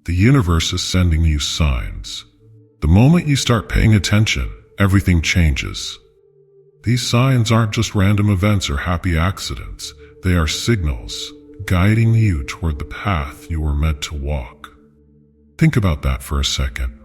The universe is sending you signs. The moment you start paying attention, everything changes. These signs aren't just random events or happy accidents. They are signals guiding you toward the path you were meant to walk. Think about that for a second.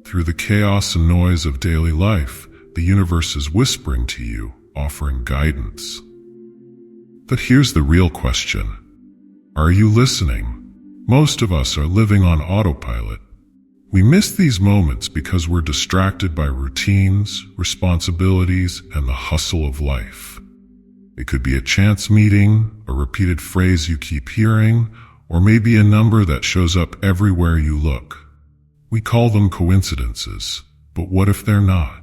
Through the chaos and noise of daily life, the universe is whispering to you, offering guidance. But here's the real question. Are you listening? Most of us are living on autopilot. We miss these moments because we're distracted by routines, responsibilities, and the hustle of life. It could be a chance meeting, a repeated phrase you keep hearing, or maybe a number that shows up everywhere you look. We call them coincidences, but what if they're not?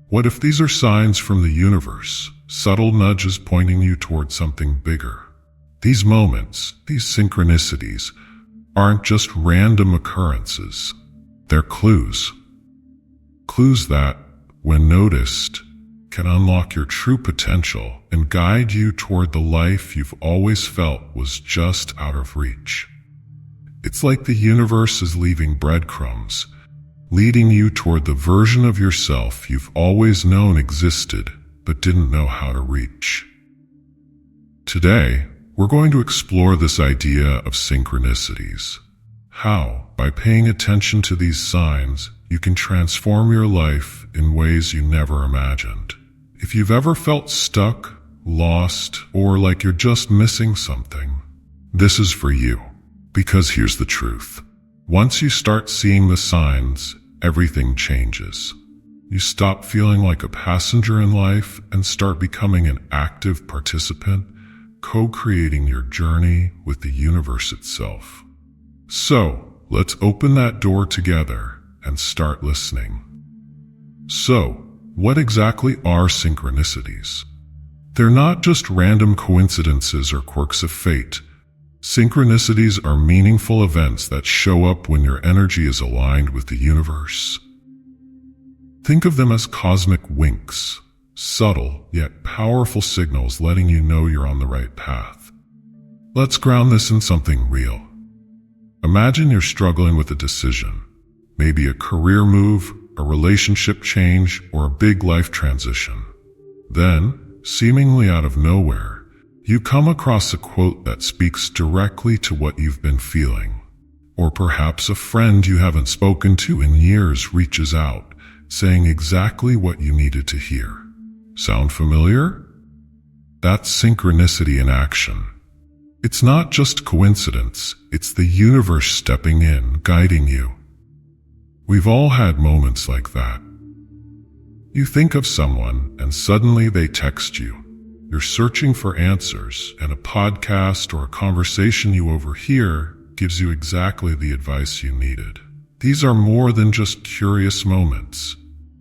What if these are signs from the universe, subtle nudges pointing you toward something bigger? These moments, these synchronicities, aren't just random occurrences. They're clues. Clues that, when noticed, can unlock your true potential and guide you toward the life you've always felt was just out of reach. It's like the universe is leaving breadcrumbs, leading you toward the version of yourself you've always known existed but didn't know how to reach. Today, we're going to explore this idea of synchronicities. How, by paying attention to these signs, you can transform your life in ways you never imagined. If you've ever felt stuck, lost, or like you're just missing something, this is for you. Because here's the truth. Once you start seeing the signs, everything changes. You stop feeling like a passenger in life and start becoming an active participant, co-creating your journey with the universe itself. So, let's open that door together and start listening. So, what exactly are synchronicities? They're not just random coincidences or quirks of fate. Synchronicities are meaningful events that show up when your energy is aligned with the universe. Think of them as cosmic winks, subtle yet powerful signals letting you know you're on the right path. Let's ground this in something real. Imagine you're struggling with a decision, maybe a career move, a relationship change, or a big life transition. Then, seemingly out of nowhere, you come across a quote that speaks directly to what you've been feeling. Or perhaps a friend you haven't spoken to in years reaches out, saying exactly what you needed to hear. Sound familiar? That's synchronicity in action. It's not just coincidence, it's the universe stepping in, guiding you. We've all had moments like that. You think of someone and suddenly they text you. You're searching for answers, and a podcast or a conversation you overhear gives you exactly the advice you needed. These are more than just curious moments.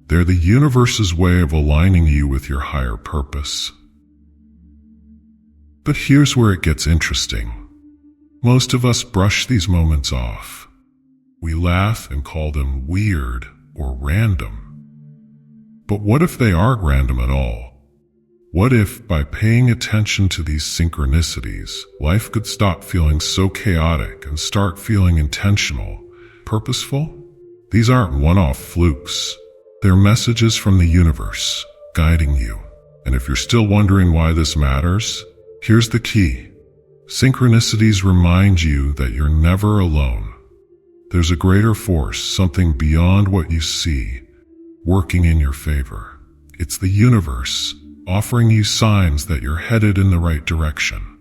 They're the universe's way of aligning you with your higher purpose. But here's where it gets interesting. Most of us brush these moments off. We laugh and call them weird or random. But what if they aren't random at all? What if, by paying attention to these synchronicities, life could stop feeling so chaotic and start feeling intentional, purposeful? These aren't one-off flukes. They're messages from the universe, guiding you. And if you're still wondering why this matters, here's the key. Synchronicities remind you that you're never alone. There's a greater force, something beyond what you see, working in your favor. It's the universe, offering you signs that you're headed in the right direction.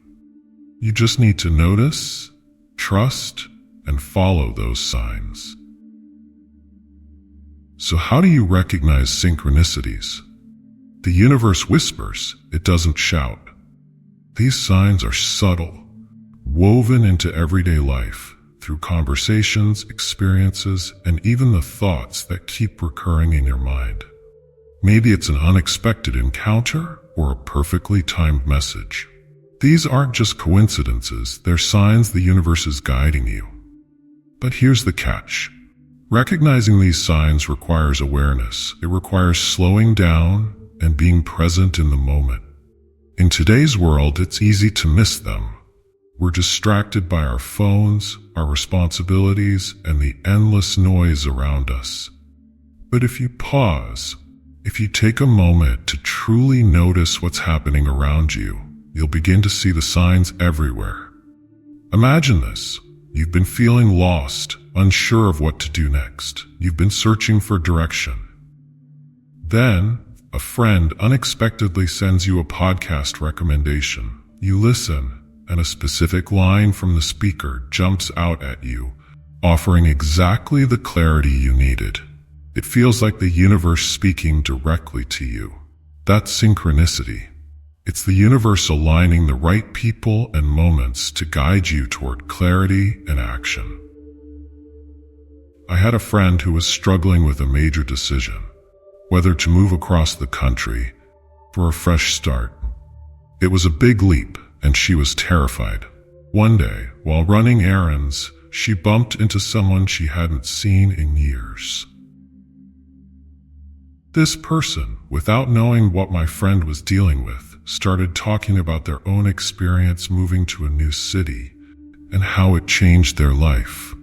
You just need to notice, trust, and follow those signs. So how do you recognize synchronicities? The universe whispers, it doesn't shout. These signs are subtle, woven into everyday life, through conversations, experiences, and even the thoughts that keep recurring in your mind. Maybe it's an unexpected encounter or a perfectly timed message. These aren't just coincidences, they're signs the universe is guiding you. But here's the catch. Recognizing these signs requires awareness. It requires slowing down and being present in the moment. In today's world, it's easy to miss them. We're distracted by our phones, our responsibilities, and the endless noise around us. But if you pause, if you take a moment to truly notice what's happening around you, you'll begin to see the signs everywhere. Imagine this. You've been feeling lost, unsure of what to do next. You've been searching for direction. Then, a friend unexpectedly sends you a podcast recommendation. You listen, and a specific line from the speaker jumps out at you, offering exactly the clarity you needed. It feels like the universe speaking directly to you. That's synchronicity. It's the universe aligning the right people and moments to guide you toward clarity and action. I had a friend who was struggling with a major decision, whether to move across the country for a fresh start. It was a big leap, and she was terrified. One day, while running errands, she bumped into someone she hadn't seen in years. This person, without knowing what my friend was dealing with, started talking about their own experience moving to a new city and how it changed their life.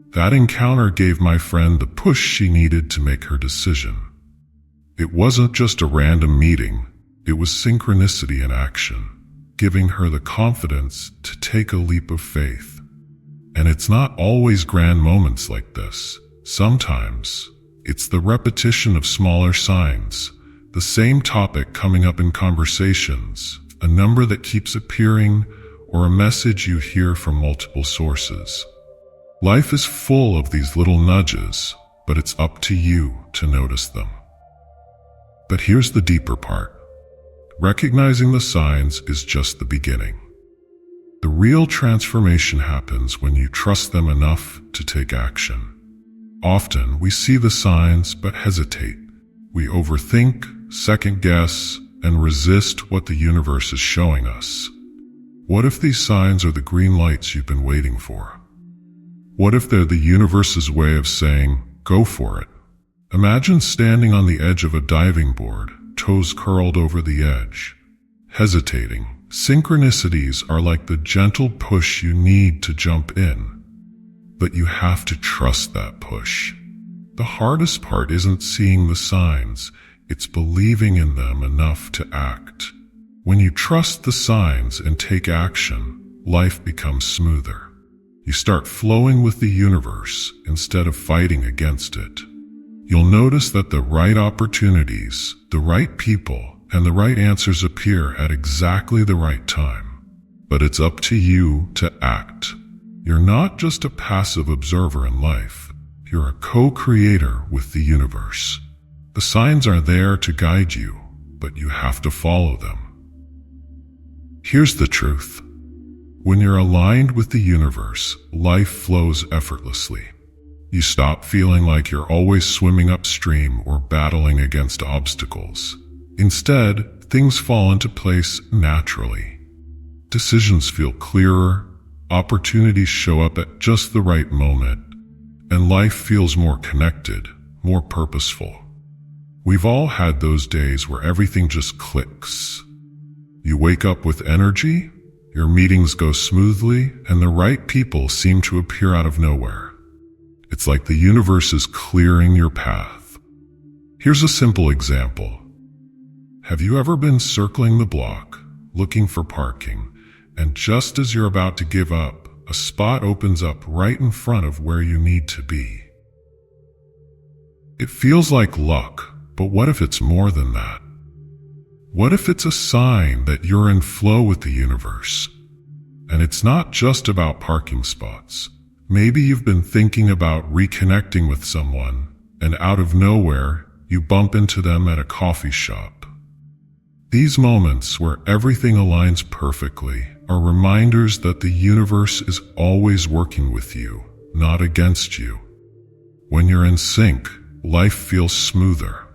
That encounter gave my friend the push she needed to make her decision. It wasn't just a random meeting, it was synchronicity in action, giving her the confidence to take a leap of faith. And it's not always grand moments like this. Sometimes, it's the repetition of smaller signs, the same topic coming up in conversations, a number that keeps appearing, or a message you hear from multiple sources. Life is full of these little nudges, but it's up to you to notice them. But here's the deeper part. Recognizing the signs is just the beginning. The real transformation happens when you trust them enough to take action. Often we see the signs but hesitate. We overthink, second-guess, and resist what the universe is showing us. What if these signs are the green lights you've been waiting for? What if they're the universe's way of saying, go for it? Imagine standing on the edge of a diving board, toes curled over the edge, hesitating. Synchronicities are like the gentle push you need to jump in, but you have to trust that push. The hardest part isn't seeing the signs, it's believing in them enough to act. When you trust the signs and take action, life becomes smoother. You start flowing with the universe instead of fighting against it. You'll notice that the right opportunities, the right people, and the right answers appear at exactly the right time. But it's up to you to act. You're not just a passive observer in life. You're a co-creator with the universe. The signs are there to guide you, but you have to follow them. Here's the truth. When you're aligned with the universe, life flows effortlessly. You stop feeling like you're always swimming upstream or battling against obstacles. Instead, things fall into place naturally. Decisions feel clearer, opportunities show up at just the right moment, and life feels more connected, more purposeful. We've all had those days where everything just clicks. You wake up with energy, your meetings go smoothly, and the right people seem to appear out of nowhere. It's like the universe is clearing your path. Here's a simple example. Have you ever been circling the block, looking for parking, and just as you're about to give up, a spot opens up right in front of where you need to be? It feels like luck, but what if it's more than that? What if it's a sign that you're in flow with the universe? And it's not just about parking spots. Maybe you've been thinking about reconnecting with someone, and out of nowhere, you bump into them at a coffee shop. These moments where everything aligns perfectly are reminders that the universe is always working with you, not against you. When you're in sync, life feels smoother.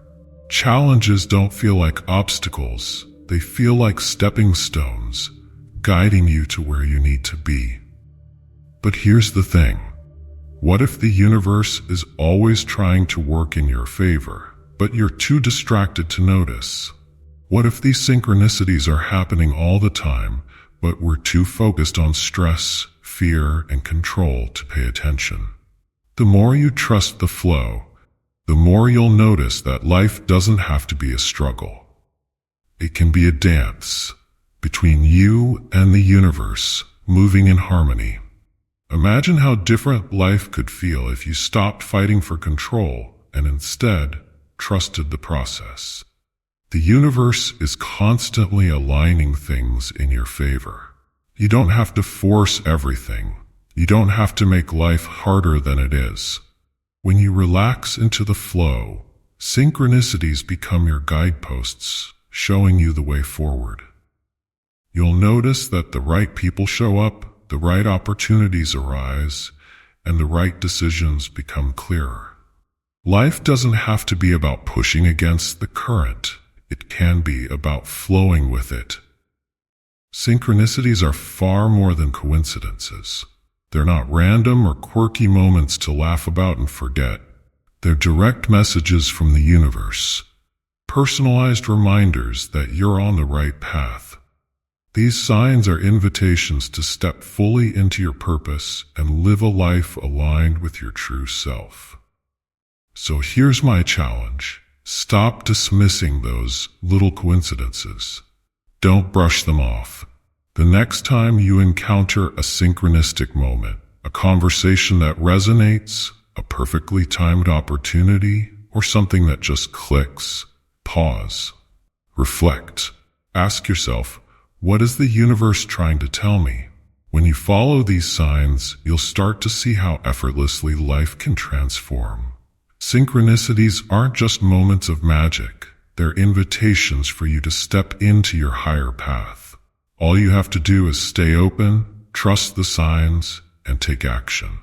Challenges don't feel like obstacles, they feel like stepping stones, guiding you to where you need to be. But here's the thing. What if the universe is always trying to work in your favor, but you're too distracted to notice? What if these synchronicities are happening all the time, but we're too focused on stress, fear, and control to pay attention. The more you trust the flow, the more you'll notice that life doesn't have to be a struggle. It can be a dance between you and the universe, moving in harmony. Imagine how different life could feel if you stopped fighting for control and instead trusted the process. The universe is constantly aligning things in your favor. You don't have to force everything. You don't have to make life harder than it is. When you relax into the flow, synchronicities become your guideposts, showing you the way forward. You'll notice that the right people show up, the right opportunities arise, and the right decisions become clearer. Life doesn't have to be about pushing against the current. It can be about flowing with it. Synchronicities are far more than coincidences. They're not random or quirky moments to laugh about and forget. They're direct messages from the universe, personalized reminders that you're on the right path. These signs are invitations to step fully into your purpose and live a life aligned with your true self. So here's my challenge. Stop dismissing those little coincidences. Don't brush them off. The next time you encounter a synchronistic moment, a conversation that resonates, a perfectly timed opportunity, or something that just clicks, pause. Reflect. Ask yourself, what is the universe trying to tell me? When you follow these signs, you'll start to see how effortlessly life can transform. Synchronicities aren't just moments of magic. They're invitations for you to step into your higher path. All you have to do is stay open, trust the signs, and take action.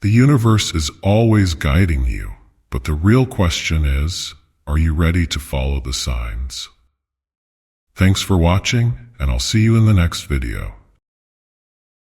The universe is always guiding you, but the real question is, are you ready to follow the signs? Thanks for watching, and I'll see you in the next video.